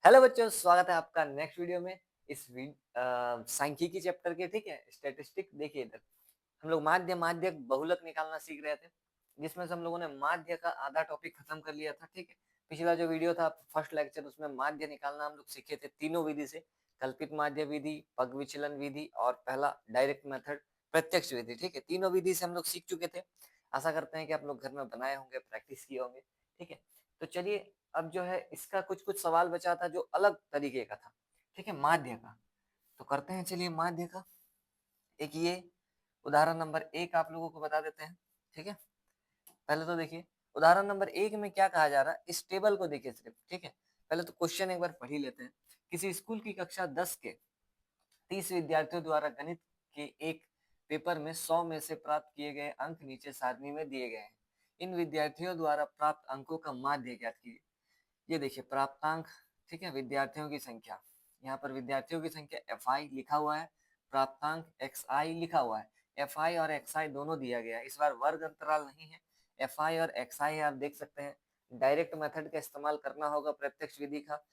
Hello बच्चों, स्वागत है आपका नेक्स्ट वीडियो में। इस सांख्यिकी चैप्टर के, ठीक है, स्टैटिस्टिक। देखिए इधर हम लोग माध्य माध्यक बहुलक निकालना सीख रहे थे, जिसमें से हम लोगों ने माध्य का आधा टॉपिक खत्म कर लिया था। ठीक है, पिछला जो वीडियो था फर्स्ट लेक्चर, उसमें माध्य निकालना हम लोग सीखे थे तीनों विधि से। कल्पित माध्य विधि, पग विचलन विधि और पहला डायरेक्ट मेथड प्रत्यक्ष विधि। ठीक है, तीनों विधि से हम लोग सीख चुके थे। आशा करते हैं कि आप लोग घर में बनाए होंगे, प्रैक्टिस किए होंगे। ठीक है, तो चलिए अब जो है इसका कुछ कुछ सवाल बचा था जो अलग तरीके का था। ठीक है, माध्य का तो करते हैं। चलिए माध्य का एक ये उदाहरण नंबर 1 आप लोगों को बता देते हैं। ठीक है, पहले तो देखिए उदाहरण नंबर 1 में क्या कहा जा रहा है, इस टेबल को देखिए सिर्फ। ठीक है, पहले तो क्वेश्चन एक बार पढ़ ही लेते हैं। किसी स्कूल की कक्षा 10 के 30 विद्यार्थियों द्वारा गणित के एक पेपर में 100 में से प्राप्त किए गए अंक नीचे सारणी में दिए गए हैं। इन विद्यार्थियों द्वारा प्राप्त अंकों का माध्य ज्ञात कीजिए। ये देखिए प्राप्तांक, ठीक है, विद्यार्थियों की संख्या। यहाँ पर विद्यार्थियों की संख्या FI लिखा हुआ है, प्राप्तांक XI लिखा हुआ है। FI और XI दोनों दिया गया है, इस बार वर्ग अंतराल नहीं है। FI और XI आप देख सकते हैं। डायरेक्ट मेथड का इस्तेमाल करना होगा, प्रत्यक्ष विधि का।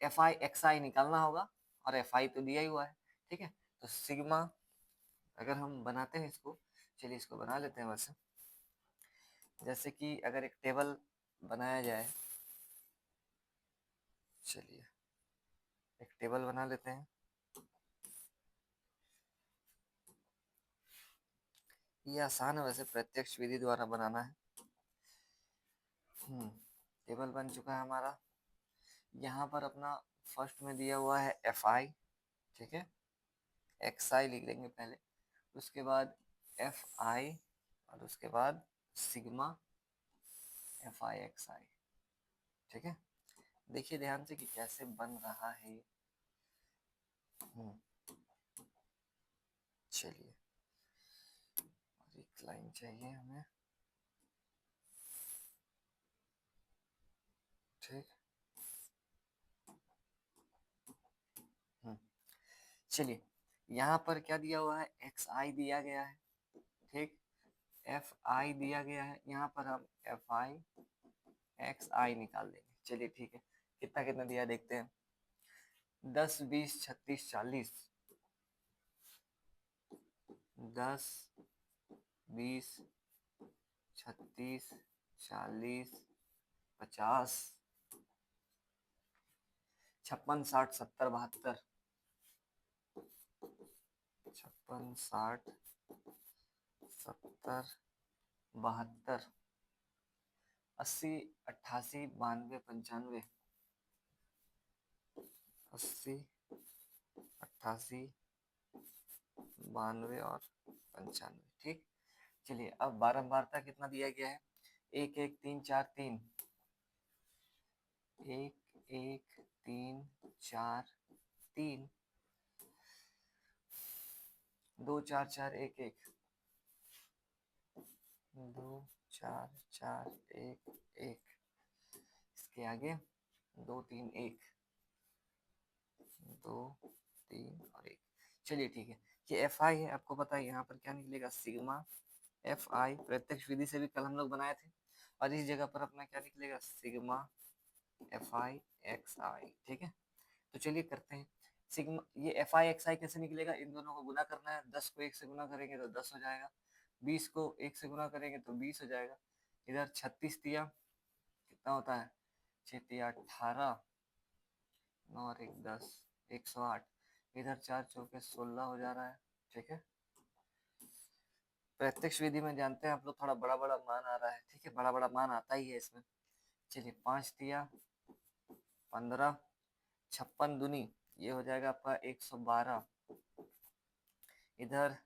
FI XI निकालना होगा और FI तो दिया ही हुआ है। ठीक है, तो सिग्मा अगर हम बनाते हैं इसको, चलिए इसको बना लेते हैं। वैसे जैसे कि अगर एक टेबल बनाया जाए, चलिए एक टेबल बना लेते हैं। ये आसान है वैसे, प्रत्यक्ष विधि द्वारा बनाना है। टेबल बन चुका है हमारा। यहाँ पर अपना फर्स्ट में दिया हुआ है FI। ठीक है, XI लिख देंगे पहले, उसके बाद FI और उसके बाद सिग्मा FI XI। ठीक है, देखिए ध्यान से कि कैसे बन रहा है। चलिए और एक लाइन चाहिए हमें। ठीक, चलिए यहाँ पर क्या दिया हुआ है, XI दिया गया है। ठीक, FI दिया गया है, यहाँ पर हम FI XI निकाल देंगे। चलिए ठीक है, कितना कितना दिया देखते हैं। 10 20 36 40, 10 20 36 40 50 56 60 70 72, 56 60 70 72 80 88 92 95, 80 88 92 और 95। ठीक, चलिए अब बारंबारता कितना दिया गया है, 1 1 3 4 3, 1 1 3 4 3, 2 4 4 1 1, 2 4 4 1 1, इसके आगे 2 3 1, 2 3 और 1। चलिए ठीक है, ये FI है, आपको पता है यहाँ पर क्या निकलेगा, सिग्मा FI। प्रत्यक्ष विधि से भी कल हम लोग बनाए थे, और इस जगह पर अपना क्या निकलेगा, सिग्मा FI XI। ठीक है, तो चलिए करते हैं। सिग्मा ये FI XI कैसे निकलेगा, इन दोनों को गुना करना है। 10 को 1 से गुना करेंगे तो 10 हो जाएगा, 20 को 1 से गुना करेंगे तो 20 हो जाएगा। इधर 36 दिया, कितना होता है, 6 तिया 18, 9 और 1 10, 108। इधर 4 चौके 16 हो जा रहा है। ठीक है, प्रत्यक्ष विधि में जानते हैं आप लोग थोड़ा बड़ा बड़ा मान आ रहा है। ठीक है, बड़ा बड़ा मान आता ही है इसमें। चलिए 5 तिया 15, 56 दूनी ये हो जाएगा आपका 112। इधर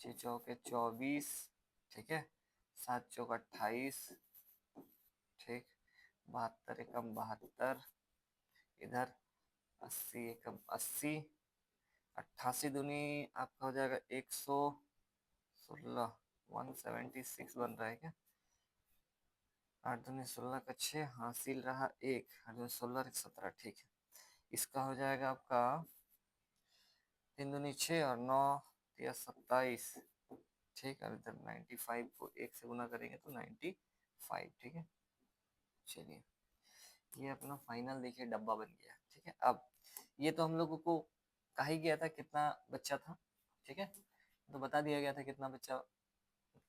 6 चौके 24, ठीक है, 7 चौक 28, ठीक, 72 एकम 72, इधर 80 एकम 80, 88 दूनी आपका हो जाएगा 116, 176 बन रहा है क्या, 8 दूनी 16 का 6, हासिल रहा 1, 8 दूनी 16 17। ठीक है, इसका हो जाएगा आपका 3 दूनी 6 और 9 या 27। ठीक है, इधर 95 को 1 से गुना करेंगे तो 95। ठीक है, चलिए ये अपना फाइनल देखिए डब्बा बन गया, ठीक है। अब ये तो हम लोगों को कहा ही गया था कितना बच्चा था, ठीक है, तो बता दिया गया था कितना बच्चा,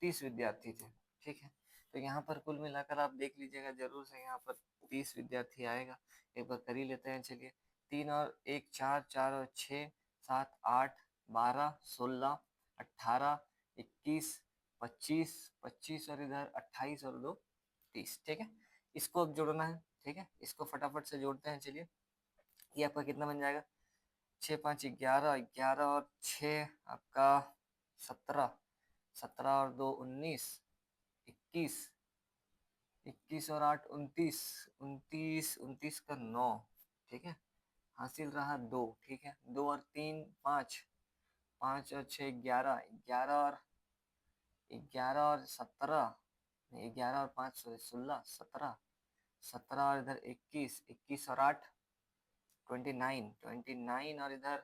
30 विद्यार्थी थे, ठीक है। तो यहाँ पर कुल मिलाकर आप देख लीजिएगा जरूर से, यहाँ पर 30 विद्यार्थी आएगा। एक बार कर ही लेते हैं, चलिए। 3 और 1 4, 4 और 6 7 8 12 16 18 21 25 25 और इधर 28 और 2 30, ठीक है। इसको अब जोड़ना है, ठीक है, इसको फटाफट से जोड़ते हैं, चलिए। ये आपका कितना बन जाएगा, 6 5 11, 11 और 6 आपका 17, 17 और 2 19, 21, 21 और 8 29, 29, 29 का 9, ठीक है। हासिल रहा 2, ठीक है, 2 और 3 5, 5 और 6 11, 11 और 17, 11 और 5 16, 17, 17 और इधर 21, 21 और 8 29, 29 और इधर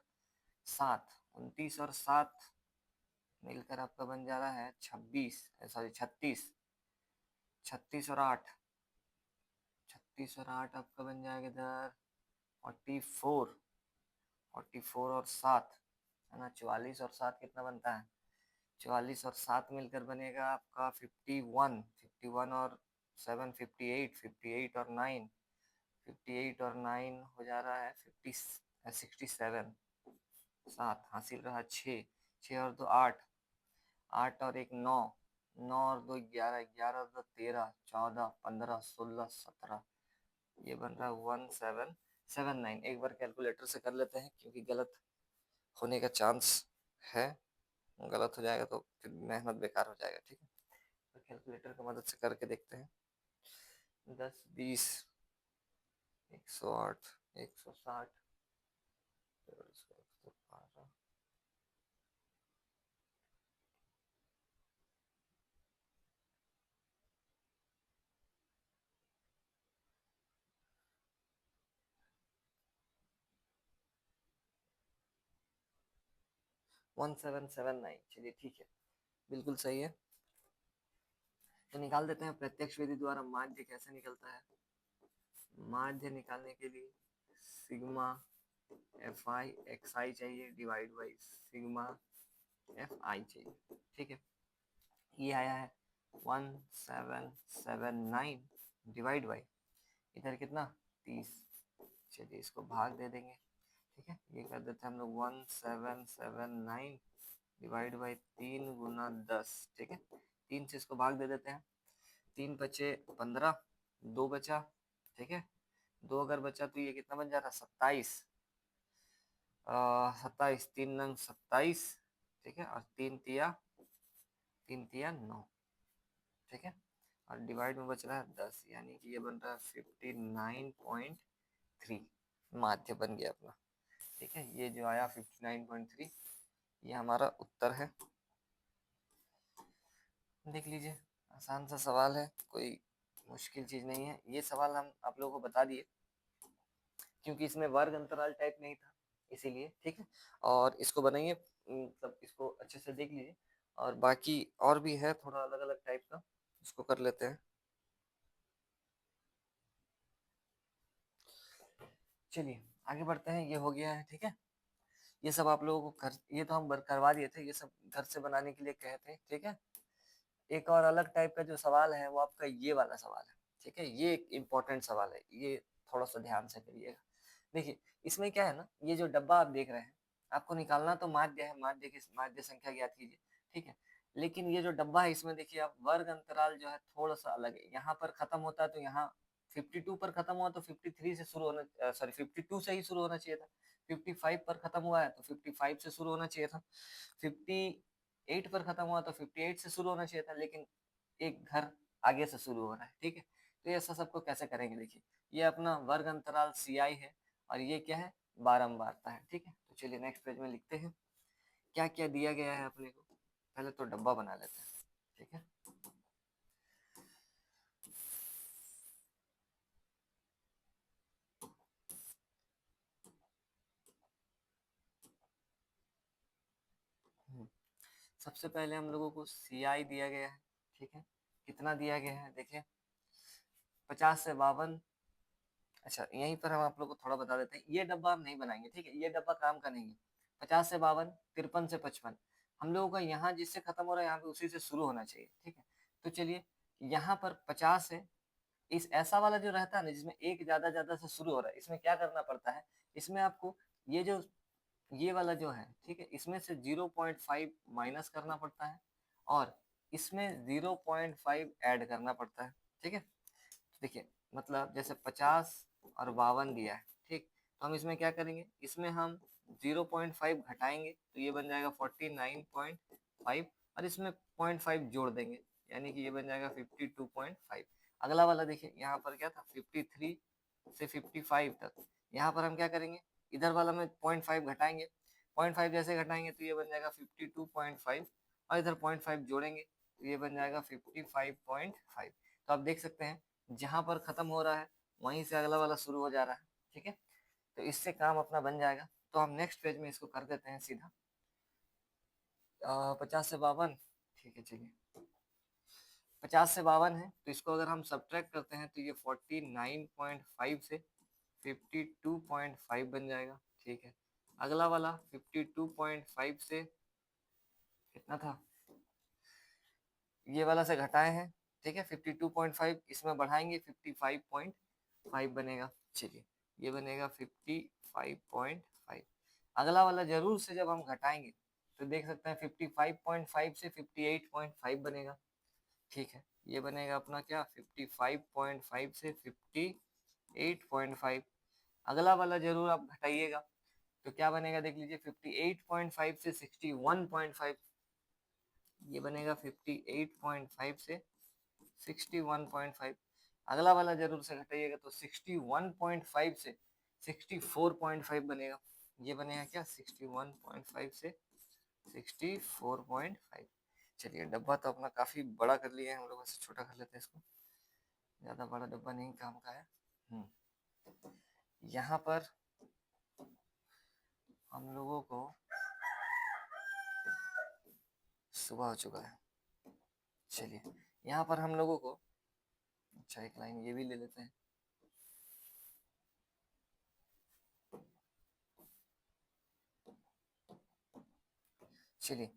7, 29 और 7 मिलकर आपका बन जा रहा है 26, सॉरी 36, 36 और 8, 36 और 8 आपका बन जाएगा इधर 44, 44 और 7 है ना, 44 और 7 कितना बनता है, 44 और 7 मिलकर बनेगा आपका 51, 51 और 7 58, 58 और 9, 58 और 9 हो जा रहा है 50, 67, 7 हासिल रहा 6, 6 और 2 8, 8 और 1 9, 9 और 2 11, 11 और 2 13, 14 15 16 17, ये बन रहा है 1779। एक बार कैलकुलेटर से कर लेते हैं क्योंकि गलत होने का चांस है, गलत हो जाएगा तो फिर मेहनत बेकार हो जाएगा, ठीक है। तो कैलकुलेटर की मदद से करके देखते हैं। 10 20 108 160 1779, चलिए ठीक है, बिल्कुल सही है। तो निकाल देते हैं प्रत्यक्ष विधि द्वारा माध्य कैसे निकलता है। माध्य निकालने के लिए सिग्मा एफ आई एक्स आई चाहिए divide by sigma F I चाहिए, ठीक है। ये आया है 1779 डिवाइड बाई इधर कितना 30, चलिए इसको भाग दे देंगे, ठीक है। ये कर देते हैं हम लोग 1779 डिवाइड बाई 3 गुना 10, ठीक है। 3 से इसको भाग दे देते हैं, 3 बचे 15, 2 बचा, ठीक है। 2 अगर बचा तो ये कितना बन जा रहा है 27, 27 3 नंग 27, ठीक है, और 3 तिया 9, ठीक है। और डिवाइड में बच रहा है 10, यानी कि ये बन रहा है 59.3, माध्य बन गया अपना, ठीक है। ये जो आया 59.3, ये हमारा उत्तर है। देख लीजिए, आसान सा सवाल है, कोई मुश्किल चीज नहीं है। ये सवाल हम आप लोगों को बता दिए क्योंकि इसमें वर्ग अंतराल टाइप नहीं था, इसीलिए, ठीक है। और इसको बनाइए, मतलब इसको अच्छे से देख लीजिए, और बाकी और भी है थोड़ा अलग अलग टाइप का, इसको कर लेते हैं। चलिए आगे बढ़ते हैं, ये हो गया है, ठीक है। ये सब आप लोगों को घर, ये तो हम करवा दिए थे, ये सब घर से बनाने के लिए कहे थे, ठीक है। एक और अलग टाइप का जो सवाल है वो आपका ये वाला सवाल है, ठीक है। ये एक इम्पोर्टेंट सवाल है, ये थोड़ा सा ध्यान से करिएगा। देखिए इसमें क्या है ना, ये जो डब्बा आप देख रहे हैं, आपको निकालना तो माध्य है, माध्य की माध्य संख्या ज्ञात कीजिए, ठीक है। लेकिन ये जो डब्बा है इसमें देखिए आप वर्ग अंतराल जो है थोड़ा सा अलग है, यहाँ पर खत्म होता है तो यहाँ 52 पर खत्म हुआ तो 53 से शुरू होना, सॉरी 52 से ही शुरू होना चाहिए था। 55 पर खत्म हुआ है तो 55 से शुरू होना चाहिए था। 58 पर खत्म हुआ तो 58 से शुरू होना चाहिए था, लेकिन एक घर आगे से शुरू हो रहा है, ठीक है। तो ये ऐसा सबको कैसे करेंगे, देखिए ये अपना वर्ग अंतराल सी आई है, और ये क्या है, बारंबारता है, ठीक है। तो चलिए नेक्स्ट पेज में लिखते हैं क्या क्या दिया गया है अपने को। पहले तो डब्बा बना लेते हैं, ठीक है। सबसे पहले हम लोगों को सी आई दिया गया है, ठीक है। कितना दिया गया है देखिए, 50 से 52 अच्छा, यहीं पर हम आप लोग को थोड़ा बता देते हैं, ये डब्बा हम नहीं बनाएंगे, ठीक है, ये डब्बा काम का नहीं है। 50 से 52, 53 से 55, हम लोगों का यहाँ जिससे खत्म हो रहा है यहाँ पे उसी से शुरू होना चाहिए, ठीक है। तो चलिए, यहाँ पर 50 है, इस ऐसा वाला जो रहता है ना जिसमें एक ज्यादा से शुरू हो रहा है, इसमें क्या करना पड़ता है, इसमें आपको ये जो ये वाला जो है, ठीक है, इसमें से 0.5 माइनस करना पड़ता है और इसमें 0.5 ऐड करना पड़ता है, ठीक है। देखिए, मतलब जैसे 50 और 52 दिया है, ठीक, तो हम इसमें क्या करेंगे, इसमें हम 0.5 घटाएंगे तो ये बन जाएगा 49.5 और इसमें 0.5 जोड़ देंगे, यानी कि ये बन जाएगा 52.5। अगला वाला देखिए, यहाँ पर क्या था, 53 से 55 तक, यहाँ पर हम क्या करेंगे, इधर वाला में 0.5 घटाएंगे, 0.5 जैसे घटाएंगे तो ये बन जाएगा 52.5 और इधर 0.5 जोड़ेंगे तो ये बन जाएगा 55.5। तो आप देख सकते हैं जहां पर खत्म हो रहा है वहीं से अगला वाला शुरू हो जा रहा है, ठीक है। तो इससे काम अपना बन जाएगा। तो हम नेक्स्ट पेज में इसको कर देते हैं सीधा 50 से 52, ठीक है। चलिए, 50 से 52 है तो इसको अगर हम सब्ट्रैक्ट करते हैं तो ये 49.5 से 52.5 बन जाएगा, ठीक है। अगला वाला 52.5 से कितना था, ये वाला से घटाए हैं, ठीक है, 52.5 इसमें बढ़ाएंगे 55.5 बनेगा। चलिए, ये बनेगा 55.5। अगला वाला जरूर से जब हम घटाएंगे तो देख सकते हैं 55.5 से 58.5 बनेगा, ठीक है। ये बनेगा अपना क्या, 55.5 से 58.5। अगला वाला जरूर आप घटाइएगा तो क्या बनेगा, देख लीजिए, 58.5 से 61.5, ये बनेगा 58.5 से 61.5। अगला वाला जरूर से घटाइएगा तो 61.5 से 64.5 बनेगा, ये बनेगा क्या, 61.5 से 64.5। चलिए, डब्बा तो अपना काफी बड़ा कर लिया है हम लोग, से छोटा कर लेते हैं इसको, ज्यादा बड़ा डब्बा नहीं काम का है। यहाँ पर हम लोगों को सुबह हो चुका है। चलिए, यहाँ पर हम लोगों को, अच्छा एक लाइन ये भी ले लेते हैं। चलिए,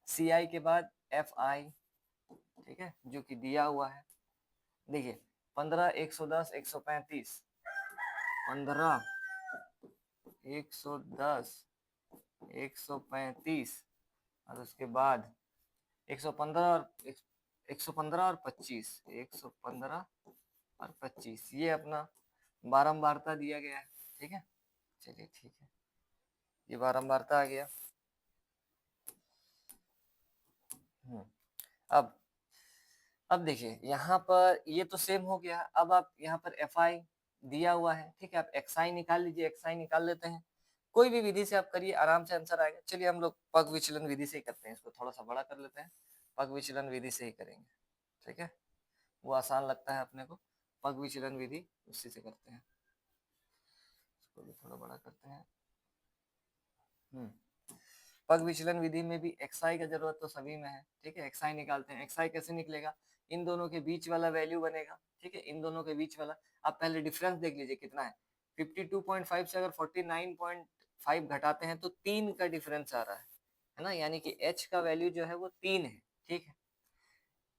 सी आई के बाद एफ आई, ठीक है, जो कि दिया हुआ है। देखिए, 15, 110, 135, 15, 110, 135 और उसके बाद 115 और 115 और 25, 115 और 25, ये अपना बारंबारता दिया गया है, ठीक है। चलिए, ठीक है, ये बारंबारता आ गया। अब अब देखिए, यहाँ पर ये तो सेम हो गया। अब आप यहाँ पर एफ आई दिया हुआ है, ठीक है, आप एक्स आई निकाल लीजिए, एक्स आई निकाल लेते हैं, कोई भी विधि से आप करिए, आराम से आंसर आएगा। चलिए, हम लोग पग विचलन विधि से ही करते हैं, इसको थोड़ा सा बड़ा कर लेते हैं, पग विचलन विधि से ही करेंगे, ठीक है, वो आसान लगता है अपने को, पग विचलन विधि उसी से करते हैं। इसको भी थोड़ा बड़ा करते हैं। पग विचलन विधि में भी एक्सआई का जरूरत तो सभी में है, ठीक है। एक्सआई निकालते हैं, एक्सआई कैसे निकलेगा, इन दोनों के बीच वाला वैल्यू बनेगा, ठीक है, इन दोनों के बीच वाला। आप पहले डिफरेंस देख लीजिए कितना है, 52.5 से अगर 49.5 घटाते हैं तो 3 का डिफरेंस आ रहा है ना, यानी कि एच का वैल्यू जो है वो 3 है, ठीक है।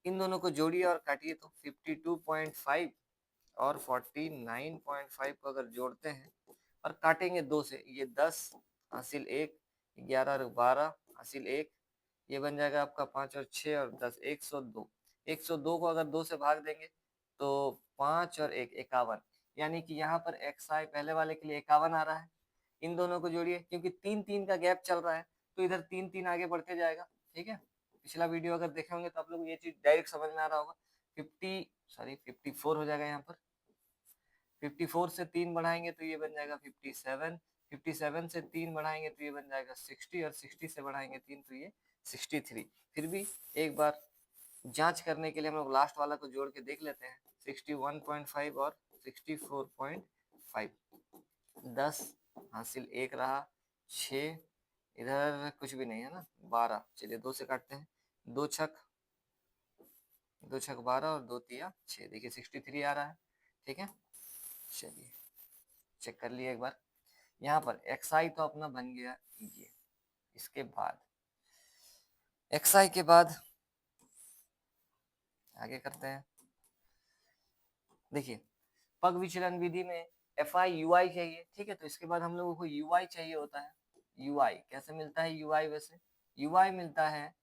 इन दोनों को जोड़िए और काटिए तो 52.5 और 49.5 को अगर जोड़ते हैं और काटेंगे 2 से, ये 10 हासिल 1, 11 और 12 हासिल 1, ये बन जाएगा आपका 5 और 6 और 10, 102। 102 को अगर 2 से भाग देंगे तो 5 और 1, 51, यानी कि यहाँ पर एक्स आई पहले वाले के लिए 51 आ रहा है। इन दोनों को जोड़िए, क्योंकि 3 3 का गैप चल रहा है तो इधर 3 3 आगे बढ़ते जाएगा, ठीक है। पिछला वीडियो अगर देखे होंगे तो आप लोग को ये चीज डायरेक्ट समझ में आ रहा होगा। 54 हो जाएगा, यहाँ पर 54 से 3 बढ़ाएंगे तो ये बन जाएगा 57, 57 से 3 बढ़ाएंगे तो ये बन जाएगा 60 और 60 से बढ़ाएंगे 3 तो ये 63। फिर भी एक बार जांच करने के लिए हम लोग लास्ट वाला को जोड़ के देख लेते हैं, 61.5 और 64.5, 10 हासिल 1 रहा, 6 इधर कुछ भी नहीं है ना, 12, चलिए 2 से काटते हैं, 2 छक 12 और 2 तिया 6, देखिए 63 आ रहा है, ठीक है। चलिए, चेक कर लिए एक बार। यहाँ पर xi तो अपना बन गया ये। इसके बाद xi के बाद आगे करते हैं। देखिए पग विचलन विधि में fi ui चाहिए, ठीक है। तो इसके बाद हम लोगों को ui चाहिए होता है। ui कैसे मिलता है? ui वैसे ui मिलता है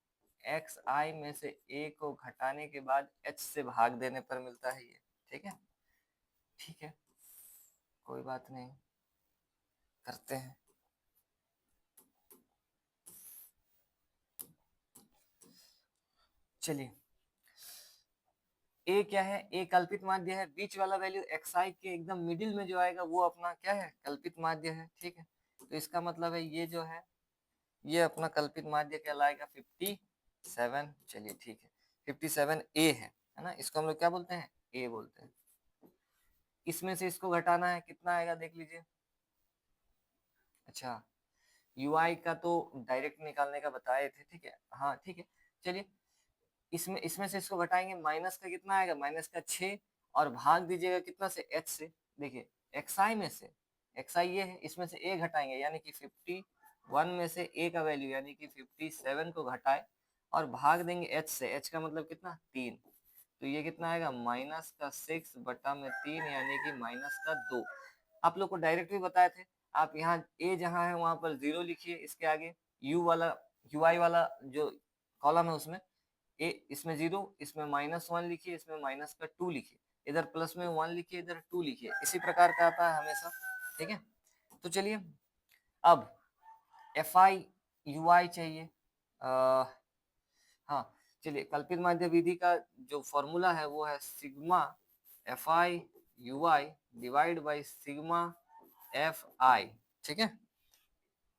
xi में से a को घटाने के बाद h से भाग देने पर मिलता है ये, ठीक है। ठीक है, कोई बात नहीं, करते हैं। चलिए ए क्या है? ए कल्पित माध्य है। बीच वाला वैल्यू xi के एकदम मिडिल में जो आएगा वो अपना क्या है? कल्पित माध्य है, ठीक है। तो इसका मतलब है ये जो है ये अपना कल्पित माध्य कहलाएगा 57। चलिए ठीक है, 57 ए है ना। इसको हम लोग क्या बोलते हैं? ए बोलते हैं। इसमें से इसको घटाना है, कितना आएगा देख लीजिए। अच्छा ui का तो डायरेक्ट निकालने का बताए थे, ठीक है। हाँ ठीक है, चलिए इसमें इसमें से इसको घटाएंगे, माइनस का कितना आएगा? माइनस का 6 और भाग दीजिएगा कितना से? h से। देखिए xi में से xi ये है, इसमें से a घटाएंगे यानी कि 51 में से a का वैल्यू यानी कि 57 को घटाए और भाग देंगे h से। h का मतलब कितना? 3। तो ये कितना आएगा? माइनस का 6 बटा में 3 यानी कि माइनस का 2। आप लोग को डायरेक्ट भी बताए थे, आप यहाँ a जहाँ है वहां पर 0 लिखिए, इसके आगे u वाला ui वाला जो कॉलम है उसमें ए, इसमें 0, इसमें -1 लिखिए, इसमें माइनस का 2 लिखिए, इधर प्लस में 1 लिखिए, इधर 2 लिखिए। इसी प्रकार का आता है हमेशा, ठीक है। तो चलिए अब fi ui चाहिए। हाँ चलिए, कल्पित माध्य विधि का जो फॉर्मूला है वो है sigma fi ui divide by sigma fi, ठीक है।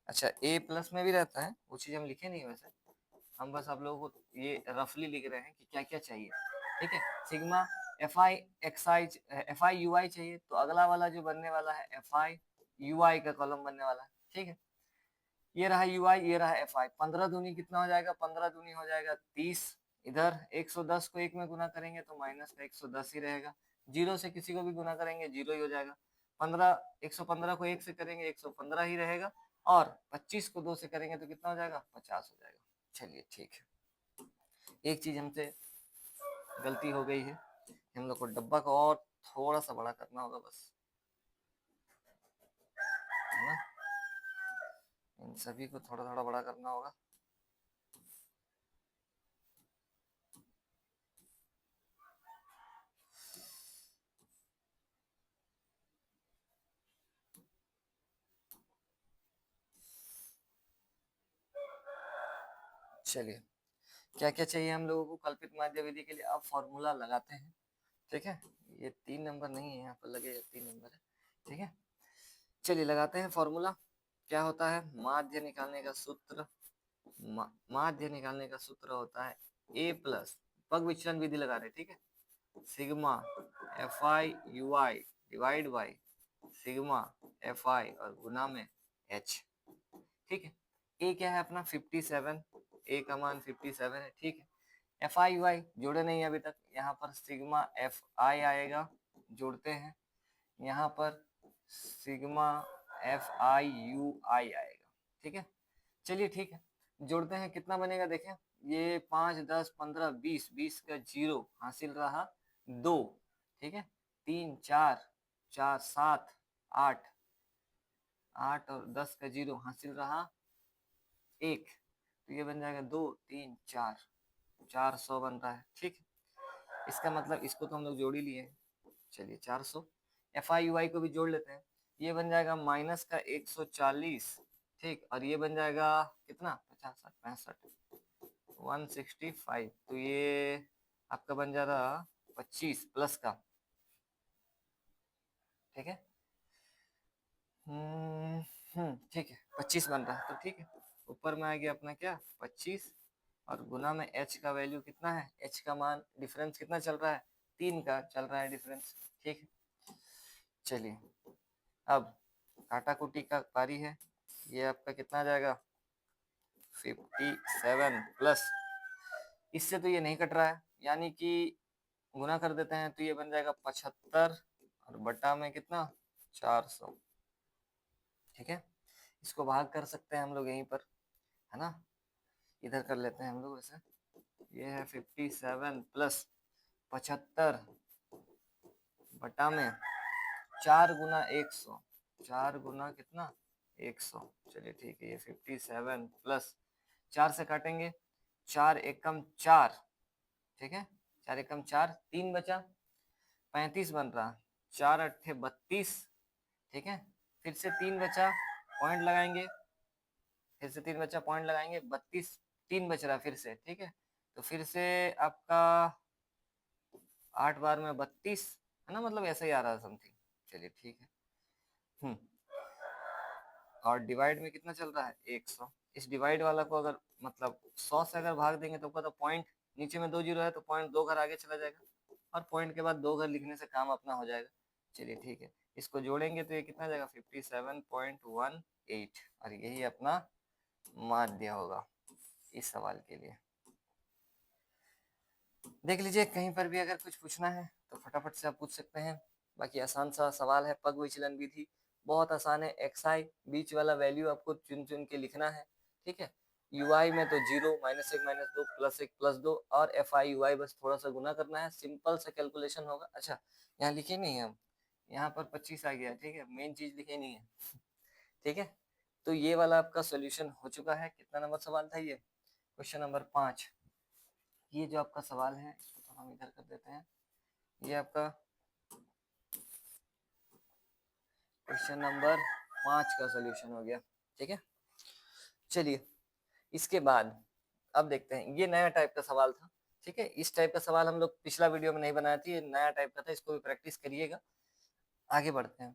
अच्छा a प्लस में भी रहता है, वो चीज हम लिखे नहीं वैसे, हम बस आप लोगों को ये रफली लिख रहे हैं कि क्या क्या चाहिए, ठीक है। सिग्मा fi ui चाहिए, तो अगला वाला जो बनने वाला है fi ui का कॉलम बनने वाला है, ठीक है। ये रहा ui, ये रहा fi। 15 दूनी कितना हो जाएगा? 15 दूनी हो जाएगा 30। इधर 110 को 1 में गुना करेंगे तो माइनस का 110 ही रहेगा। 0 से किसी को भी गुना करेंगे 0 ही हो जाएगा। 115 को 1 से करेंगे 115 ही रहेगा, और 25 को 2 से करेंगे तो कितना हो जाएगा? 50 हो जाएगा। चलिए ठीक है, एक चीज हमसे गलती हो गई है, हम लोग को डब्बा को और थोड़ा सा बड़ा करना होगा बस, है ना। इन सभी को थोड़ा थोड़ा बड़ा करना होगा। चलिए क्या क्या चाहिए हम लोगों को कल्पित माध्य विधि के लिए? अब फॉर्मूला लगाते हैं, ठीक है। ये 3 नंबर नहीं है, यहाँ पर लगेगा 3 नंबर है, ठीक है। चलिए लगाते हैं फॉर्मूला। क्या होता है माध्य निकालने का सूत्र? माध्य निकालने का सूत्र होता है a प्लस, पग विचलन विधि लगा रहे, ठीक है, sigma fi ui divide by sigma fi और गुना में h, ठीक है। a क्या है अपना? 57, a का मान 57 है, ठीक है। fi ui जोड़े नहीं अभी तक, यहाँ पर सिग्मा fi आएगा, जोड़ते हैं, यहाँ पर सिग्मा fi ui आएगा, ठीक है। चलिए ठीक है, जोड़ते हैं, कितना बनेगा देखें। ये 5 10 15 20, 20 का 0 हासिल रहा 2, ठीक है। 3 4 4 7 8, 8 और 10 का 0 हासिल रहा 1, तो ये बन जाएगा 2 3 4, 400 बन रहा है, ठीक है। इसका मतलब इसको तो हम लोग जोड़ ही लिए हैं। चलिए 400, fi ui को भी जोड़ लेते हैं, ये बन जाएगा माइनस का 140, ठीक। और ये बन जाएगा कितना? 50 65 165, तो ये आपका बन जा रहा 25 प्लस का, ठीक है। ठीक है 25 बन रहा है, तो ठीक है। ऊपर में आ गया अपना क्या? 25, और गुना में h का वैल्यू कितना है? h का मान डिफरेंस कितना चल रहा है? 3 का चल रहा है डिफरेंस, ठीक है। चलिए अब काटा कुटी का पारी है, ये आपका कितना जाएगा? 57 प्लस, इससे तो ये नहीं कट रहा है, यानी कि गुना कर देते हैं तो ये बन जाएगा 75 और बटा में कितना? 400, ठीक है, इसको भाग कर सकते हैं हम लोग यहीं पर, है ना, इधर कर लेते हैं हम लोग ऐसे। ये है 57 प्लस 75 बटा में 4 गुना 100, 4 गुना कितना 100। चलिए ठीक है, ये 57 प्लस 4 से काटेंगे, 4 एकम 4, ठीक है, 4 एकम 4, 3 बचा, 35 बन रहा, 4 अट्ठे 32, ठीक है, फिर से 3 बचा, पॉइंट लगाएंगे, फिर से 3 बचा, पॉइंट लगाएंगे, 32, 3 बच रहा फिर से, ठीक है, तो फिर से आपका 8 बार में 32, है ना, मतलब ऐसा ही आ रहा है समथिंग। चलिए ठीक है। और डिवाइड में कितना चल रहा है 100। इस डिवाइड वाला को अगर मतलब 100 से अगर भाग देंगे तो पॉइंट नीचे में 2 जीरो है तो पॉइंट 2 घर आगे चला जाएगा, और पॉइंट के बाद 2 घर लिखने से काम अपना हो जाएगा। चलिए ठीक है, इसको जोड़ेंगे तो ये कितना जाएगा 57.18, और यही अपना माध्य होगा इस सवाल के लिए। देख लीजिए, कहीं पर भी अगर कुछ पूछना है तो फटाफट से आप पूछ सकते हैं। बाकी आसान सा सवाल है, पग विचलन विधि बहुत आसान है। xi बीच वाला वैल्यू आपको चुन चुन के लिखना है, ठीक है। ui में तो 0, -1 -2 +1 +2, और fi ui बस थोड़ा सा गुना करना है, सिंपल सा कैलकुलेशन होगा। अच्छा, यहाँ लिखे नहीं है हम, यहाँ पर 25 आ गया, ठीक है, मेन चीज लिखे नहीं है, ठीक है। तो ये वाला आपका सोल्यूशन हो चुका है। कितना नंबर सवाल था ये? Question number 5। ये जो आपका सवाल है इसको तो हम इधर कर देते हैं, ये आपका क्वेश्चन नंबर 5 का सोल्यूशन हो गया, ठीक है। चलिए, इसके बाद अब देखते हैं, ये नया टाइप का सवाल था, ठीक है। इस टाइप का सवाल हम लोग पिछला वीडियो में नहीं बनाए थे, ये नया टाइप का था, इसको भी प्रैक्टिस करिएगा। आगे बढ़ते हैं।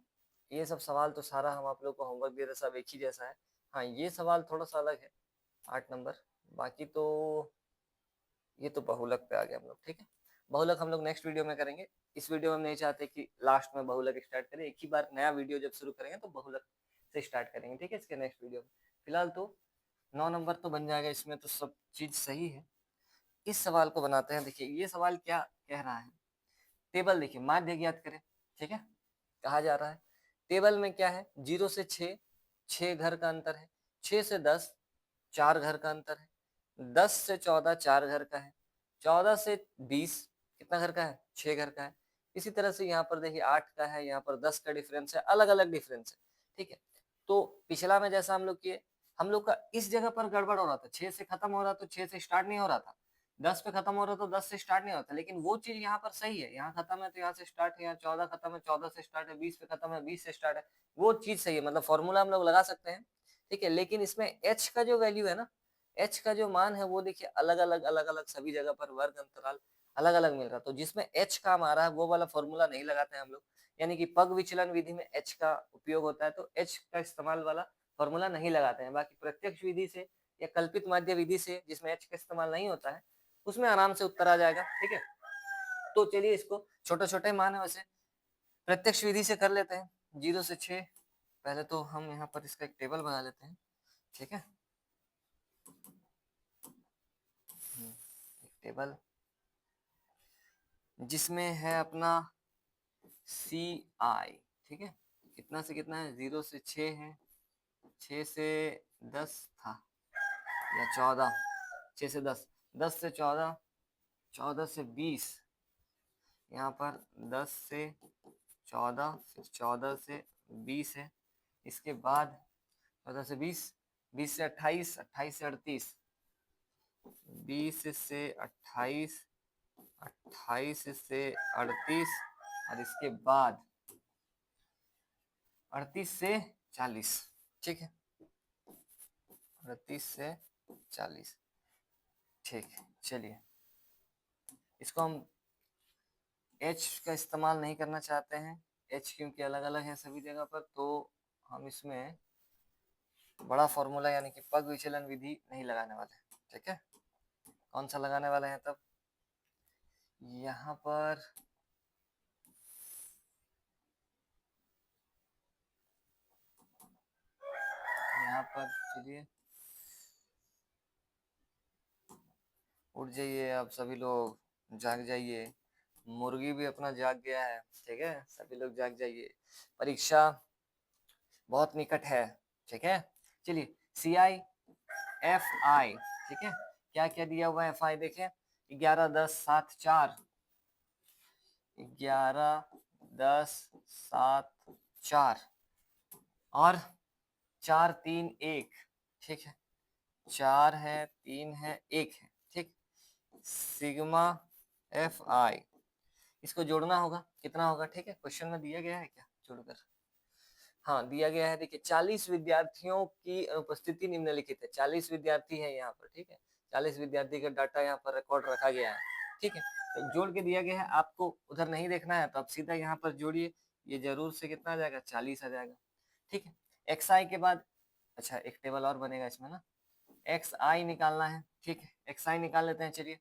ये सब सवाल तो सारा हम आप लोग को होमवर्क दिया था, सब एक ही जैसा है। हाँ, ये सवाल थोड़ा सा अलग है, 8 नंबर। बाकी तो ये तो बहुलक पे आ गया हम लोग, ठीक है। बहुलक हम लोग नेक्स्ट वीडियो में करेंगे। इस वीडियो में हम नहीं चाहते कि लास्ट में बहुलक स्टार्ट करें, एक ही बार नया वीडियो जब शुरू करेंगे तो बहुलक से स्टार्ट करेंगे, ठीक है, इसके नेक्स्ट वीडियो में। फिलहाल तो 9 नंबर तो बन जाएगा, इसमें तो सब चीज सही है। इस सवाल को बनाते हैं। देखिए, ये सवाल क्या कह रहा है, टेबल देखिए, माध्य ज्ञात करें, ठीक है। कहा जा रहा है टेबल में क्या है, 0 से 6, 6 घर का अंतर है, 6 से 10, 4 घर का अंतर है, 10 से 14, 4 घर का है, 14 से 20 कितना घर का है, 6 घर का है। इसी तरह से यहाँ पर देखिए 8 का है, यहाँ पर 10 का डिफरेंस है, अलग अलग डिफरेंस है, ठीक है। तो पिछला में जैसा हम लोग किए, हम लोग का इस जगह पर गड़बड़ हो रहा था, 6 से खत्म हो रहा तो 6 से स्टार्ट नहीं हो रहा था, 10 पे खत्म हो रहा तो 10 से स्टार्ट नहीं होता, लेकिन वो चीज यहाँ पर सही है, यहाँ खत्म है तो यहाँ से स्टार्ट है, यहाँ 14 खत्म है 14 से स्टार्ट है, 20 पे खत्म है 20 से स्टार्ट है, वो चीज सही है, मतलब फॉर्मूला हम लोग लगा सकते हैं, ठीक है। लेकिन इसमें h का जो वैल्यू है ना, h का जो मान है वो देखिए अलग अलग सभी जगह पर वर्ग अंतराल अलग अलग मिल रहा है, तो जिसमें h काम आ रहा है वो वाला फॉर्मूला नहीं लगाते हैं हम लोग, यानी कि पग विचलन विधि में h का उपयोग होता है, तो h का इस्तेमाल वाला फॉर्मूला नहीं लगाते हैं। बाकी प्रत्यक्ष विधि से या कल्पित माध्य विधि से जिसमें h का इस्तेमाल नहीं होता है, उसमें आराम से उत्तर आ जाएगा, ठीक है। तो चलिए, इसको छोटे छोटे मान है वैसे, प्रत्यक्ष विधि से कर लेते हैं। 0 से 6, पहले तो हम यहाँ पर इसका एक टेबल बना लेते हैं, ठीक है। एक टेबल जिसमें है अपना CI, ठीक है। कितना से कितना है, 0 से 6 है, 6 से 10 था या 14, 6 से 10, 10 से 14, 14 से 20, यहाँ पर 10 से 14, फिर 14 से 20 है, इसके बाद 14 से 20, 20 से 28, 28 से 38, 20 से 28, 28 से 38, और इसके बाद 38 से 40, ठीक है, 38 से 40, ठीक है। चलिए, इसको हम h का इस्तेमाल नहीं करना चाहते हैं, h क्योंकि अलग अलग है सभी जगह पर, तो हम इसमें बड़ा फॉर्मूला यानी कि पग विचलन विधि नहीं लगाने वाले, ठीक है। कौन सा लगाने वाले हैं तब, यहाँ पर चलिए, उठ जाइए आप सभी लोग, जाग जाइए, मुर्गी भी अपना जाग गया है, ठीक है, सभी लोग जाग जाइए। परीक्षा बहुत निकट है, ठीक है। चलिए CI FI, ठीक है। क्या क्या दिया हुआ है FI देखें, 11 10 7 4, 11 10 7 4 और 4 3 1, ठीक है। 4 है, 3 है, 1 है, ठीक। सिग्मा FI, इसको जोड़ना होगा, कितना होगा, ठीक है। क्वेश्चन में दिया गया है क्या जोड़कर, हाँ दिया गया है। देखिए 40 विद्यार्थियों की उपस्थिति निम्नलिखित है, 40 विद्यार्थी है यहाँ पर, ठीक है। 40 विद्यार्थी का डाटा यहाँ पर रिकॉर्ड रखा गया है, ठीक है। तो जोड़ के दिया गया है, आपको उधर नहीं देखना है तो आप सीधा यहाँ पर जोड़िए, ये जरूर से कितना आ जाएगा, 40 आ जाएगा, ठीक है। XI के बाद, अच्छा एक टेबल और बनेगा इसमें ना, XI निकालना है, ठीक है। XI निकाल लेते हैं, चलिए।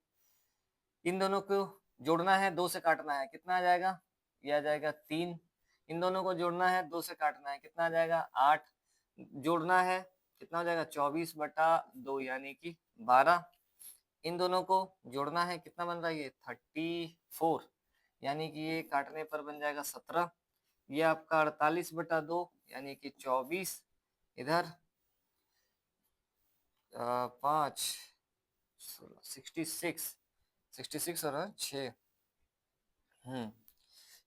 इन दोनों को जोड़ना है, 2 से काटना है, कितना आ जाएगा, ये आ जाएगा 3। इन दोनों को जोड़ना है, 2 से काटना है, कितना आ जाएगा 8। जोड़ना है, कितना हो जाएगा 24/2 यानी कि 12। इन दोनों को जोड़ना है, कितना बन रहा है ये 34, यानी कि ये काटने पर बन जाएगा 17। ये आपका 48/2 यानी कि 24। इधर 5 66 66 और 6,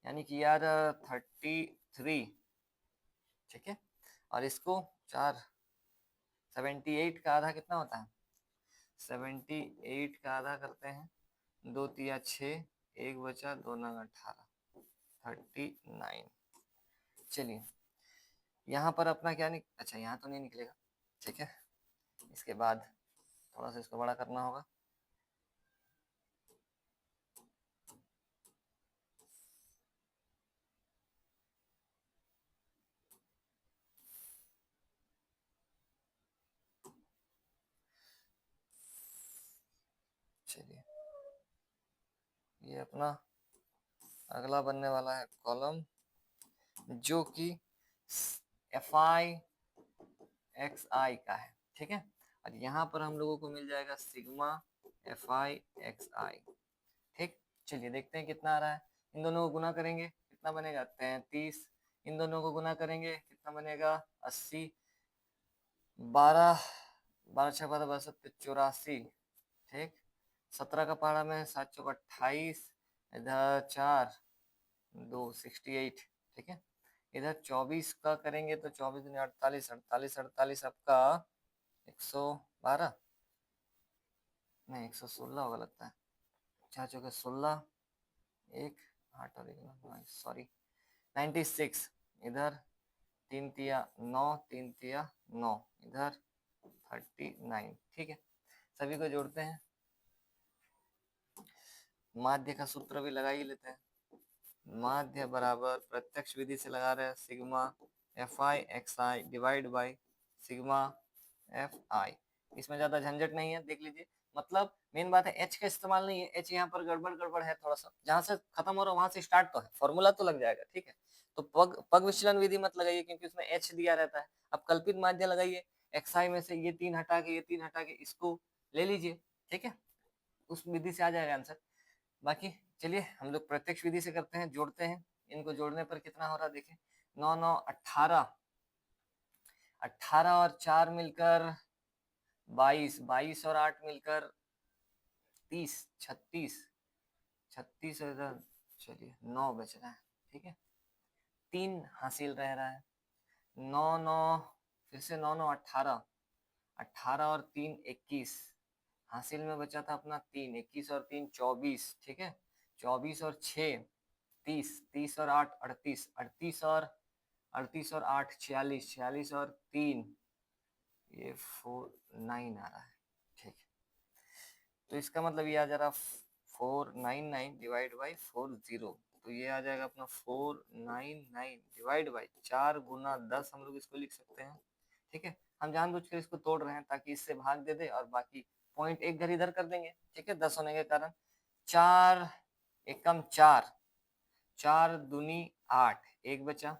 यानी कि यार 33, ठीक है। और इसको 4 78 का आधा कितना होता है, 78 का आधा करते हैं, 2 तिया 6, 1 बचा, 2 नंग 18, 39। चलिए यहाँ पर अपना क्या अच्छा यहाँ तो नहीं निकलेगा, ठीक है। इसके बाद थोड़ा सा इसको बड़ा करना होगा, चलिए ये अपना अगला बनने वाला है कॉलम, जो कि FI XI का है, ठीक है। और यहाँ पर हम लोगों को मिल जाएगा सिग्मा FI XI, ठीक। चलिए देखते हैं कितना आ रहा है। इन दोनों को गुना करेंगे, कितना बनेगा 33। इन दोनों को गुना करेंगे, कितना बनेगा 80। 12 12 6 12 12 7 84, ठीक। 17 का पहाड़ा में 7 चौक 28, इधर 4 2 68, ठीक है। इधर 24 का करेंगे तो 24 दूनी 48, 48 48 आपका 112, नहीं 116 होगा लगता है, 4 चौके 16, 1 8 और 1 सॉरी 96। इधर 3 तिया 9, 3 तिया 9, इधर 39, ठीक है। सभी को जोड़ते हैं, माध्य का सूत्र भी लगा ही लेते हैं। माध्य बराबर प्रत्यक्ष विधि से लगा रहे हैं, sigma FI XI divide by sigma FI। इसमें ज्यादा झंझट नहीं है, देख लीजिए। मतलब मेन बात है H का इस्तेमाल नहीं है, H यहाँ पर गड़बड़ गड़बड़ है थोड़ा सा, जहां से खत्म हो रहा है वहां से स्टार्ट तो है, फॉर्मूला तो लग जाएगा, ठीक है। तो पग विचलन विधि मत लगाइए, क्योंकि उसमें H दिया रहता है। अब कल्पित माध्य लगाइए, XI में से ये 3 हटा के, ये 3 हटा के इसको ले लीजिए, ठीक है। उस विधि से आ जाएगा आंसर। बाकी चलिए हम लोग प्रत्यक्ष विधि से करते हैं, जोड़ते हैं। इनको जोड़ने पर कितना हो रहा है देखें, 9 9 18, 18 और 4 मिलकर 22, 22 और 8 मिलकर 30, 36, 36 और इधर चलिए 9 बच रहा है, ठीक है। 3 हासिल रह रहा है, 9 9 फिर से 9 9 18, 18 और 3 21, हासिल में बचा था अपना 3, 21 और 3 24, ठीक है। 24 और 6 30, 30 और 8 38, 38 और 8 46, 46 और 3 ये 49 आ रहा है, ठीक है। तो इसका मतलब ये आ जा रहा 499 डिवाइड बाई 40, तो ये आ जाएगा अपना 499 डिवाइड बाई 4 गुना 10, हम लोग इसको लिख सकते हैं, ठीक है। हम जानबूझकर इसको तोड़ रहे हैं ताकि इससे भाग दे दे और बाकी पॉइंट एक घर इधर कर देंगे, ठीक है, 10 होने के कारण। 4 एकम 4, 4 दूनी 8, 1 बचा,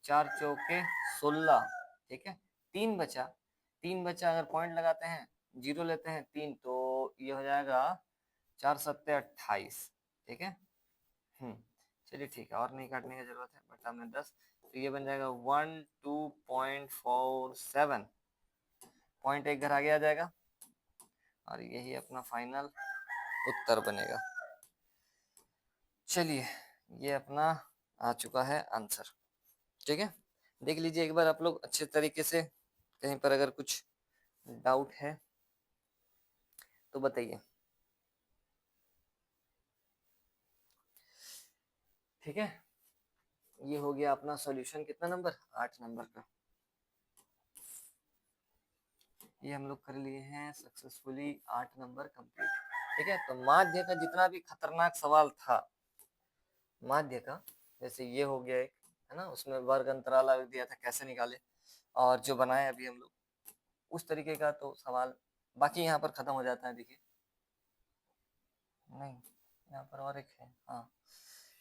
4 चौके 16, ठीक है। 3 बचा, 3 बचा, अगर पॉइंट लगाते हैं, जीरो लेते हैं 3, तो ये हो जाएगा 4 7 28, ठीक है। चलिए ठीक है, और नहीं काटने की जरूरत है, बटा में 10, तो ये बन जाएगा 12.47, पॉइंट एक घर आगे आ जाएगा और यही अपना फाइनल उत्तर बनेगा। चलिए ये अपना आ चुका है आंसर, ठीक है। देख लीजिए एक बार आप लोग अच्छे तरीके से, कहीं पर अगर कुछ डाउट है तो बताइए, ठीक है। ये हो गया अपना सॉल्यूशन, कितना नंबर, 8 नंबर का। ये हम लोग कर लिए हैं सक्सेसफुली 8 नंबर कंप्लीट, ठीक है। तो माध्य का जितना भी खतरनाक सवाल था, माध्य का, जैसे ये हो गया एक, है ना, उसमें वर्ग अंतराल आवेग दिया था कैसे निकाले, और जो बनाए अभी हम लोग उस तरीके का तो सवाल, बाकी यहाँ पर खत्म हो जाता है। देखिए नहीं, यहाँ पर और एक है, हाँ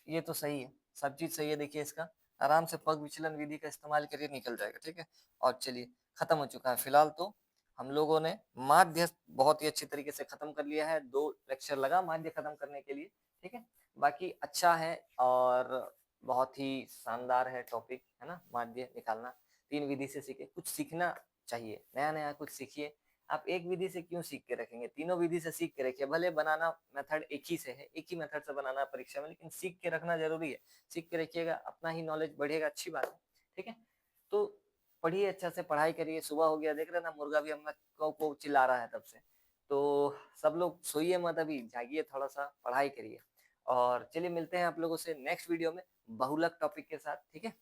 ये तो सही है, सब चीज सही है। देखिए इसका आराम से पग विचलन विधि का इस्तेमाल करिए, निकल जाएगा, ठीक है। और चलिए खत्म हो चुका है फिलहाल तो, हम लोगों ने माध्य बहुत ही अच्छी तरीके से खत्म कर लिया है, 2 लेक्चर लगा माध्य खत्म करने के लिए, ठीक है। बाकी अच्छा है और बहुत ही शानदार है टॉपिक, है ना, माध्य निकालना 3 विधि से सीखे, कुछ सीखना चाहिए, नया नया कुछ सीखिए। आप एक विधि से क्यों सीख के रखेंगे, तीनों विधि से सीख के रखिए, भले बनाना मेथड एक ही से है, एक ही मेथड से बनाना परीक्षा में, लेकिन सीख के रखना जरूरी है। सीख के रखिएगा, अपना ही नॉलेज बढ़ेगा, अच्छी बात है, ठीक है। तो पढ़िए, अच्छा से पढ़ाई करिए, सुबह हो गया, देख रहे ना मुर्गा भी हम को चिल्ला रहा है तब से। तो सब लोग सोइए मत, अभी जागिए, थोड़ा सा पढ़ाई करिए। और चलिए मिलते हैं आप लोगों से नेक्स्ट वीडियो में बहुलक टॉपिक के साथ, ठीक है।